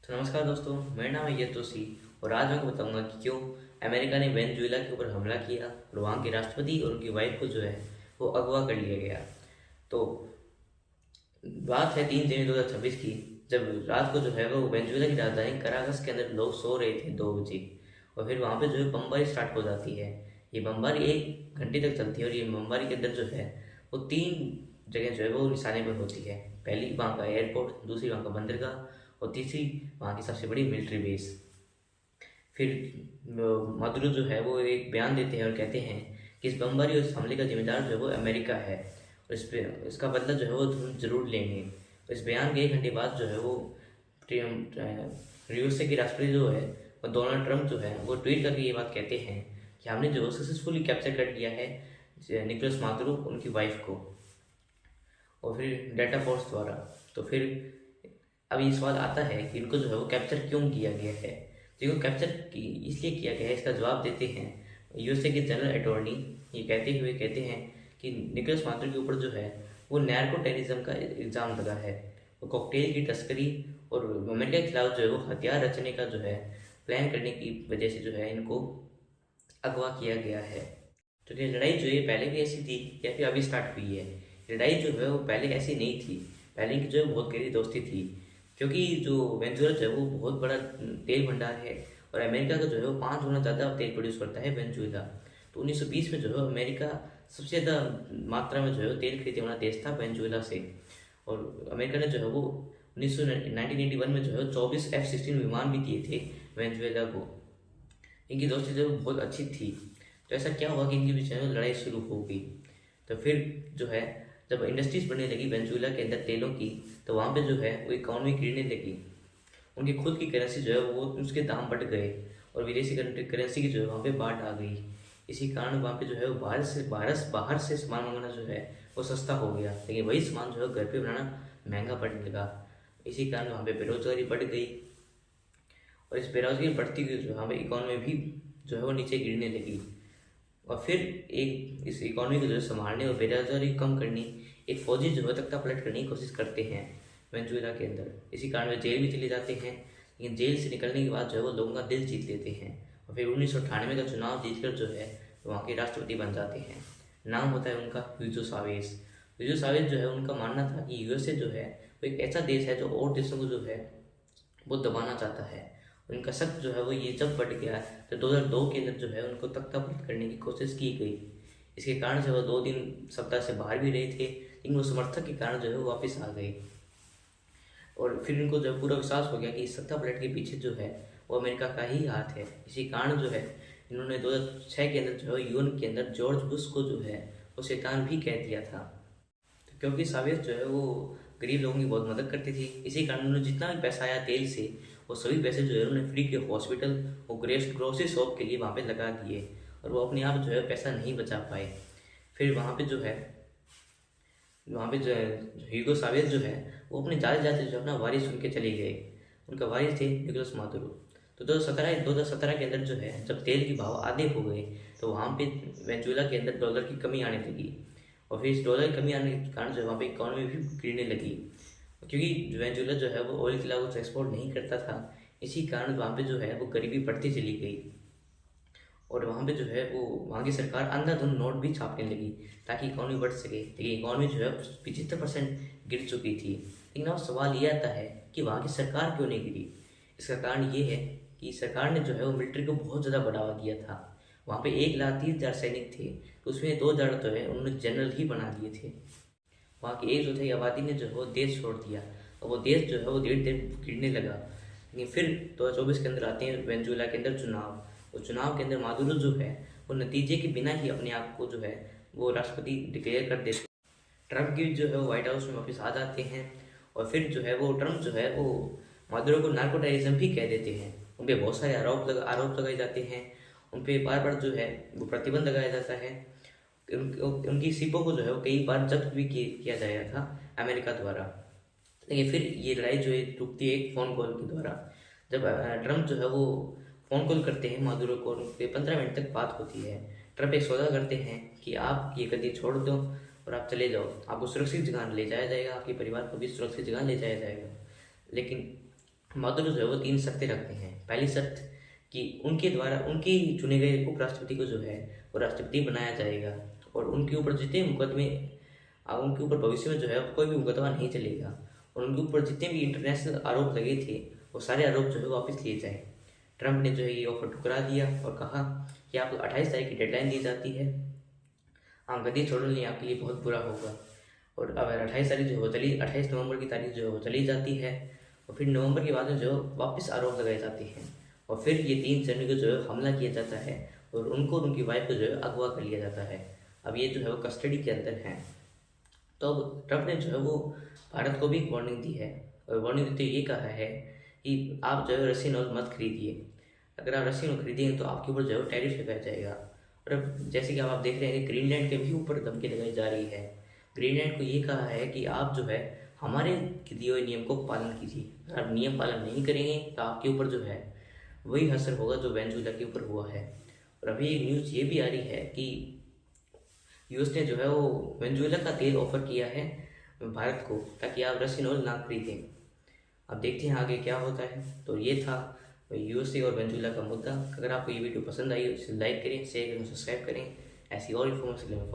तो नमस्कार दोस्तों, मेरा नाम है यतोसी और आज मैं आपको बताऊंगा कि क्यों अमेरिका ने वेनेजुएला के ऊपर हमला किया और वहाँ के राष्ट्रपति और उनकी वाइफ को जो है वो अगवा कर लिया गया। तो बात है 3 जनवरी 2026 की, जब रात को जो है वो वेनेजुएला की राजधानी कराकस के अंदर लोग सो रहे थे 2 बजे। और फिर वहाँ पे जो है बमबारी स्टार्ट हो जाती है। ये बमबारी 1 घंटे तक चलती है और ये बमबारी के अंदर जो है वो 3 जगह जो है वो निशाने पर होती है। पहली वहाँ का एयरपोर्ट, दूसरी वहाँ का बंदरगाह और तीसरी वहाँ की सबसे बड़ी मिलिट्री बेस। फिर मदुरो जो है वो एक बयान देते हैं और कहते हैं कि इस बमबारी और इस हमले का जिम्मेदार जो है वो अमेरिका है और इस पे इसका बदला जो है वो तुम जरूर लेंगे। और इस बयान के 1 घंटे बाद जो है वो यूएसए के राष्ट्रपति जो है वो डोनाल्ड ट्रंप जो है वो ट्वीट करके ये बात कहते हैं कि हमने जो सक्सेसफुली कैप्चर कर लिया है निकोलस मादुरो उनकी वाइफ को, और फिर डाटा फोर्स द्वारा। तो फिर अब ये सवाल आता है कि इनको जो है वो कैप्चर क्यों किया गया है। तो इनको कैप्चर इसलिए किया गया है, इसका जवाब देते हैं यूएसए के जनरल अटॉर्नी। ये कहते हैं कि निकोलस मादुरो के ऊपर जो है वो नैर्को टेररिज्म का इल्ज़ाम लगा है। वो कॉकटेल की तस्करी और अमेरिका के खिलाफ जो है वो हथियार रचने का जो है प्लान करने की वजह से जो है इनको अगवा किया गया है। तो ये लड़ाई जो है पहले भी ऐसी थी या फिर अभी स्टार्ट हुई है? लड़ाई जो है वो पहले ऐसी नहीं थी। पहले की जो है बहुत गहरी दोस्ती थी, क्योंकि जो वेनेजुएला जो है वो बहुत बड़ा तेल भंडार है और अमेरिका का जो है वो 5 गुना ज़्यादा तेल प्रोड्यूस करता है वेनेजुएला। तो 1920 में जो है अमेरिका सबसे ज़्यादा मात्रा में जो है वो तेल खरीदने वाला देश था वेनेजुएला से। और अमेरिका ने जो है वो 1981 में जो है 24 F-16 विमान भी दिए थे वेनेजुएला को। इनकी दोस्ती जो है वो बहुत अच्छी थी। तो ऐसा क्या हुआ कि इनके बीच में लड़ाई शुरू हो गई। तो फिर जो है जब इंडस्ट्रीज बनने लगी वेनेजुएला के अंदर तेलों की, तो वहाँ पे जो है वो इकोनॉमी गिरने लगी। उनकी खुद की करेंसी जो है वो उसके दाम बढ़ गए और विदेशी करेंसी की जो है वहाँ पे बाढ़ आ गई। इसी कारण वहाँ पे जो है वो बाहर से सामान मंगाना जो है वो सस्ता हो गया, लेकिन वही सामान जो है घर पे बनाना महंगा पड़ने लगा। इसी कारण वहाँ पे बेरोजगारी बढ़ गई और इस बेरोजगारी बढ़ती हुई जो वहाँ पे इकोनॉमी भी जो है वो नीचे गिरने लगी। और फिर एक इस इकोनॉमी को जो है संभालने और बेरोजगारी कम करनी, एक फौजी जो है तख्ता पलट करने की कोशिश करते हैं वेनेजुएला के अंदर। इसी कारण वे जेल भी चले जाते हैं, लेकिन जेल से निकलने के बाद जो है वो लोगों का दिल जीत लेते हैं और फिर 1998 का चुनाव जीतकर जो है वहाँ के राष्ट्रपति बन जाते हैं। नाम होता है उनका ह्यूगो सावेज। ह्यूगो सावेज जो है उनका मानना था कि यूएसए जो है वो एक ऐसा देश है जो और देशों को जो है वो दबाना चाहता है। उनका शक जो है वो ये जब बढ़ गया तो 2002 के अंदर जो है उनको तख्ता पलट करने की कोशिश की गई। इसके कारण जो वो 2 दिन सत्ता से बाहर भी रहे थे, लेकिन वो समर्थक के कारण जो है वो वापस आ गए। और फिर इनको जब पूरा विश्वास हो गया कि इस सत्ता पलट के पीछे जो है वो अमेरिका का ही हाथ है। इसी कारण जो है इन्होंने 2006 के अंदर जो है यूएन के अंदर जॉर्ज बुश को जो है वो शैतान भी कह दिया था। तो क्योंकि सावेज जो है वो गरीब लोगों की बहुत मदद करती थी, इसी कारण उन्होंने जितना भी पैसा आया तेल से वो सभी पैसे जो है उन्होंने फ्री के हॉस्पिटल और ग्रोसरी शॉप के लिए वहाँ पे लगा दिए और वो अपने आप जो है पैसा नहीं बचा पाए। फिर वहाँ पे जो है ह्यूगो सावेज जो है वो अपने जाते जाते जो अपना वारिस चुन के चले गए। उनका वारिस थे निकोलस मादुरो। तो 2017 के अंदर जो है जब तेल के भाव आधे हो गए तो वहाँ पे वेनेजुएला के अंदर डॉलर की कमी आने लगी और फिर इस डॉलर की कमी आने के कारण जो है वहाँ पे इकोनॉमी भी गिरने लगी, क्योंकि वेनेजुएला जो है वो ऑयल के अलावा कुछ एक्सपोर्ट नहीं करता था। इसी कारण वहाँ पे जो है वो गरीबी बढ़ती चली गई और वहाँ पे जो है वो वहाँ की सरकार अंधाधुंध नोट भी छापने लगी ताकि इकोनॉमी बढ़ सके, लेकिन इकोनॉमी जो है 75% गिर चुकी थी। लेकिन अब सवाल ये आता है कि वहाँ की सरकार क्यों नहीं गिरी। इसका कारण ये है कि सरकार ने जो है वो मिलिट्री को बहुत ज़्यादा बढ़ावा दिया था। वहाँ पे 1,30,000 सैनिक थे, तो उसमें 2,000 जो है उन्होंने जनरल ही बना दिए थे। वहाँ की 1/4 आबादी ने जो है वो देश छोड़ दिया और वो देश जो है वो धीरे धीरे गिरने लगा। लेकिन फिर 2024 के अंदर आते हैं वेनेजुएला के अंदर चुनाव। उस चुनाव के अंदर मादुरो जो है वो नतीजे के बिना ही अपने आप को जो है वो राष्ट्रपति डिक्लेयर कर देते। ट्रम्प की जो है वो व्हाइट हाउस में वापस आ जाते हैं और फिर जो है वो ट्रम्प जो है वो मादुरो को नार्को टेररिज्म भी कह देते हैं। उन पर बहुत सारे आरोप लगाए जाते हैं, उन पर बार बार जो है वो प्रतिबंध लगाया जाता है। उनकी सिपों को जो है वो कई बार जब्त भी किया जाया था अमेरिका द्वारा। लेकिन फिर ये लड़ाई जो है रुकती है एक फ़ोन कॉल के द्वारा। जब ट्रम्प जो है वो फ़ोन कॉल करते हैं मादुरो को, उनके 15 मिनट तक बात होती है। ट्रम्प एक सौदा करते हैं कि आप ये गद्दी छोड़ दो और आप चले जाओ, आपको सुरक्षित जगह ले जाया जाएगा, आपके परिवार को भी सुरक्षित जगह ले जाया जाएगा। लेकिन मादुरो जो है वो 3 शर्तें रखते हैं। पहली शर्त कि उनके द्वारा उनके चुने गए उपराष्ट्रपति को जो है वो राष्ट्रपति बनाया जाएगा, और उनके ऊपर जितने मुकदमे उनके ऊपर भविष्य में जो है कोई भी मुकदमा नहीं चलेगा, और उनके ऊपर जितने भी इंटरनेशनल आरोप लगे थे वो सारे आरोप जो है वापस लिए जाए। ट्रंप ने जो है ये ऑफर ठुकरा दिया और कहा कि आपको 28 तारीख की डेडलाइन दी जाती है, आप गद्दी छोड़ लें, आपके लिए बहुत बुरा होगा। और अब 28 तारीख जो है वो चली 28 नवंबर की तारीख जो है वो चली जाती है, और फिर नवंबर के बाद में जो है वापस आरोप लगाए जाते हैं, और फिर ये 3 जनवरी को जो है हमला किया जाता है और उनको और उनकी वाइफ को जो है अगवा कर लिया जाता है। अब ये जो है वो कस्टडी के अंदर हैं। तो अब ट्रंप ने जो है वो भारत को भी एक वार्निंग दी है, और वार्निंग देते हुए ये कहा है कि आप जो है रशियन ऑयल मत खरीदिए, अगर आप रशियन ऑयल खरीदेंगे तो आपके ऊपर जो है टैरिफ लगाया जाएगा। और अब जैसे कि आप देख रहे हैं कि ग्रीनलैंड के भी ऊपर धमकी लगाई जा रही है। ग्रीनलैंड को ये कहा है कि आप जो है हमारे दिए हुए नियम को पालन कीजिए, अगर आप नियम पालन नहीं करेंगे तो आपके ऊपर जो है वही असर होगा जो वेनेजुएला के ऊपर हुआ है। और अभी एक न्यूज़ ये भी आ रही है कि यूएस ने जो है वो वेनेजुएला का तेल ऑफर किया है भारत को, ताकि आप रशियन ऑयल ना खरीदें। अब देखते हैं आगे क्या होता है। तो ये था यूएसए और वेनेजुएला का मुद्दा। अगर आपको ये वीडियो पसंद आई तो इसे लाइक करें, शेयर करें, सब्सक्राइब करें। ऐसी और इन्फॉर्मेशन के लिए फॉलो